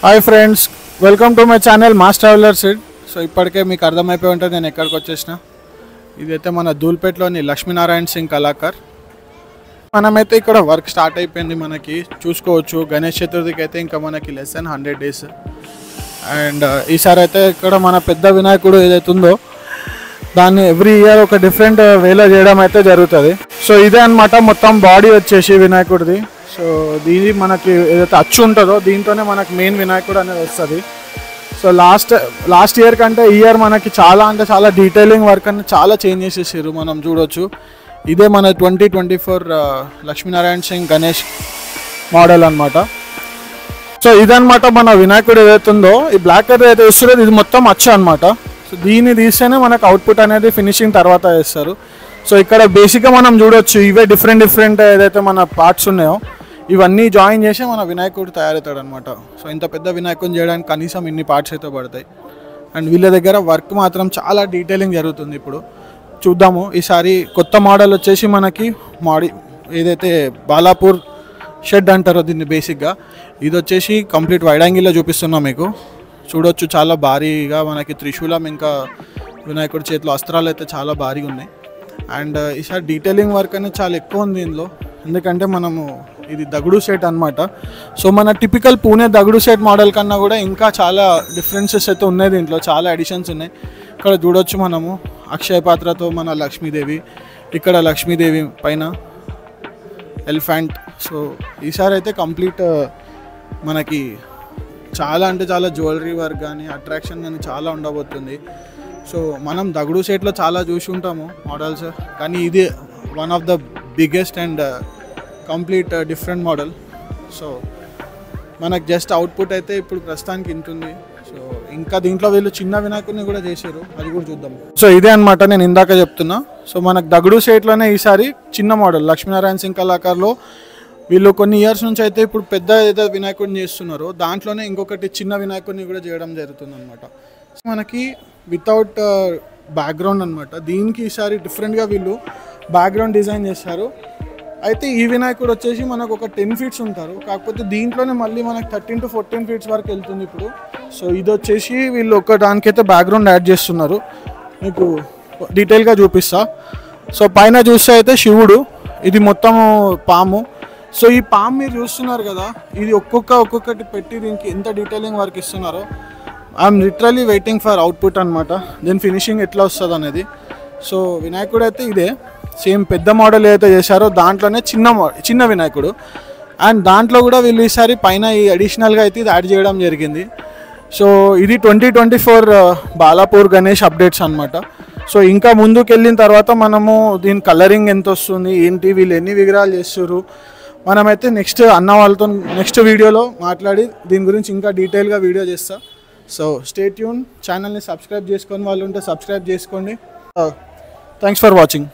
Hi friends, welcome to my channel MOS traveller seed. So ఇప్పటికే మీకు అర్థమైపోయి ఉంటుంది నేను ఎక్కడికి వచ్చేసిన. ఇదైతే మన ధూల్పేట్లోని లక్ష్మీనారాయణ సింగ్ కళాకార్. మనమైతే ఇక్కడ వర్క్ స్టార్ట్ అయిపోయింది. మనకి చూసుకోవచ్చు గణేష్ చతుర్థికి అయితే ఇంకా మనకి లెస్ దెన్ 100 days. అండ్ ఈసారి అయితే ఇక్కడ మన పెద్ద వినాయకుడు ఏదైతే ఉందో దాన్ని ఎవ్రీ ఇయర్ ఒక డిఫరెంట్ వేలో చేయడం అయితే జరుగుతుంది. సో ఇదే అనమాట మొత్తం బాడీ వచ్చేసి వినాయకుడిది. సో దీని మనకి ఏదైతే అచ్చు ఉంటుందో దీంతోనే మనకి మెయిన్ వినాయకుడు అనేది వస్తుంది. సో లాస్ట్ ఇయర్ కంటే ఈ ఇయర్ మనకి చాలా డీటెయిలింగ్ వర్క్ అనేది చాలా చేంజ్ చేసేసారు. మనం చూడవచ్చు ఇదే మన 2024 లక్ష్మీనారాయణ సింగ్ గణేష్ మోడల్ అనమాట. సో ఇదనమాట మన వినాయకుడు ఏదైతే ఉందో ఈ బ్లాక్ కలర్ ఏదైతే వస్తుందో ఇది మొత్తం అచ్చు అనమాట. సో దీన్ని తీస్తేనే మనకు అవుట్పుట్ అనేది ఫినిషింగ్ తర్వాత వేస్తారు. సో ఇక్కడ బేసిక్గా మనం చూడవచ్చు ఇవే డిఫరెంట్ ఏదైతే మన పార్ట్స్ ఉన్నాయో ఇవన్నీ జాయిన్ చేసి మన వినాయకుడు తయారవుతాడు అనమాట. సో ఇంత పెద్ద వినాయకుడిని చేయడానికి కనీసం ఇన్ని పార్ట్స్ అయితే పడతాయి. అండ్ వీళ్ళ దగ్గర వర్క్ మాత్రం చాలా డీటెయిలింగ్ జరుగుతుంది. ఇప్పుడు చూద్దాము. ఈసారి కొత్త మోడల్ వచ్చేసి మనకి ఏదైతే బాలాపూర్ షెడ్ అంటారో దీన్ని బేసిక్గా ఇది వచ్చేసి కంప్లీట్ వైడ్ యాంగిల్లో చూపిస్తున్నాం మీకు. చూడొచ్చు చాలా భారీగా మనకి త్రిశూలం ఇంకా వినాయకుడి చేతిలో అస్త్రాలు అయితే చాలా భారీగా ఉన్నాయి. అండ్ ఈసారి డీటెయిలింగ్ వర్క్ అనేది చాలా ఎక్కువ ఉంది దీనిలో. ఎందుకంటే మనము ఇది దగుడు సెట్ అనమాట. సో మన టిపికల్ పూణే దగుడు సెట్ మోడల్ కన్నా కూడా ఇంకా చాలా డిఫరెన్సెస్ అయితే ఉన్నాయి దీంట్లో. చాలా ఎడిషన్స్ ఉన్నాయి. ఇక్కడ చూడొచ్చు మనము అక్షయ పాత్రతో మన లక్ష్మీదేవి, ఇక్కడ లక్ష్మీదేవి పైన ఎలిఫెంట్. సో ఈసారి అయితే కంప్లీట్ మనకి చాలా జ్యువెలరీ వర్క్ కానీ అట్రాక్షన్ కానీ చాలా ఉండబోతుంది. సో మనం దగుడు సెట్లో చాలా చూసి ఉంటాము మోడల్స్, కానీ ఇది one of the biggest and complete different model. So మనకు జస్ట్ అవుట్పుట్ అయితే ఇప్పుడు ప్రస్తుతానికి ఇంతుంది. సో ఇంకా దీంట్లో వీళ్ళు చిన్న వినాయకుడిని కూడా చేశారు, అది కూడా చూద్దాం. సో ఇదే అనమాట నేను ఇందాక చెప్తున్నా. సో మనకు దగుడు సెట్లోనే ఈసారి చిన్న మోడల్ లక్ష్మీనారాయణ సింగ్ కళాకార్లో వీళ్ళు కొన్ని ఇయర్స్ నుంచి అయితే ఇప్పుడు పెద్ద ఏదో వినాయకుడిని చేస్తున్నారో దాంట్లోనే ఇంకొకటి చిన్న వినాయకుడిని కూడా చేయడం జరుగుతుంది అనమాట. సో మనకి వితౌట్ బ్యాక్గ్రౌండ్ అనమాట. దీనికి ఈసారి డిఫరెంట్గా వీళ్ళు బ్యాక్గ్రౌండ్ డిజైన్ చేస్తారు. అయితే ఈ వినాయకుడు వచ్చేసి మనకు ఒక 10 feet ఉంటారు, కాకపోతే దీంట్లోనే మళ్ళీ మనకు 13 to 14 feet వరకు వెళ్తుంది ఇప్పుడు. సో ఇది వచ్చేసి వీళ్ళు ఒక దానికైతే బ్యాక్గ్రౌండ్ యాడ్ చేస్తున్నారు, మీకు డీటెయిల్గా చూపిస్తా. సో పైన చూస్తే అయితే శివుడు, ఇది మొత్తము పాము. సో ఈ పాము మీరు చూస్తున్నారు కదా, ఇది ఒక్కొక్కటి పెట్టి దీనికి ఎంత డీటెయిలింగ్ వర్క్ ఇస్తున్నారో. I'm literally waiting for output అనమాట, దీని ఫినిషింగ్ ఎట్లా వస్తుంది అనేది. సో వినాయకుడు అయితే ఇదే సేమ్ పెద్ద మోడల్ ఏదైతే చేశారో దాంట్లోనే చిన్న వినాయకుడు. అండ్ దాంట్లో కూడా వీళ్ళు ఈసారి పైన ఈ అడిషనల్గా అయితే ఇది యాడ్ చేయడం జరిగింది. సో ఇది 2024 బాలాపూర్ గణేష్ అప్డేట్స్ అనమాట. సో ఇంకా ముందుకు వెళ్ళిన తర్వాత మనము దీని కలరింగ్ ఎంత వస్తుంది ఏంటి, వీళ్ళు ఎన్ని విగ్రహాలు చేస్తారు మనమైతే నెక్స్ట్ అన్న వాళ్ళతో నెక్స్ట్ వీడియోలో మాట్లాడి దీని గురించి ఇంకా డీటెయిల్గా వీడియో చేస్తా. So stay tune. ఛానల్ని సబ్స్క్రైబ్ చేసుకొని వాళ్ళు ఉంటే సబ్స్క్రైబ్ చేసుకోండి. Thanks for watching.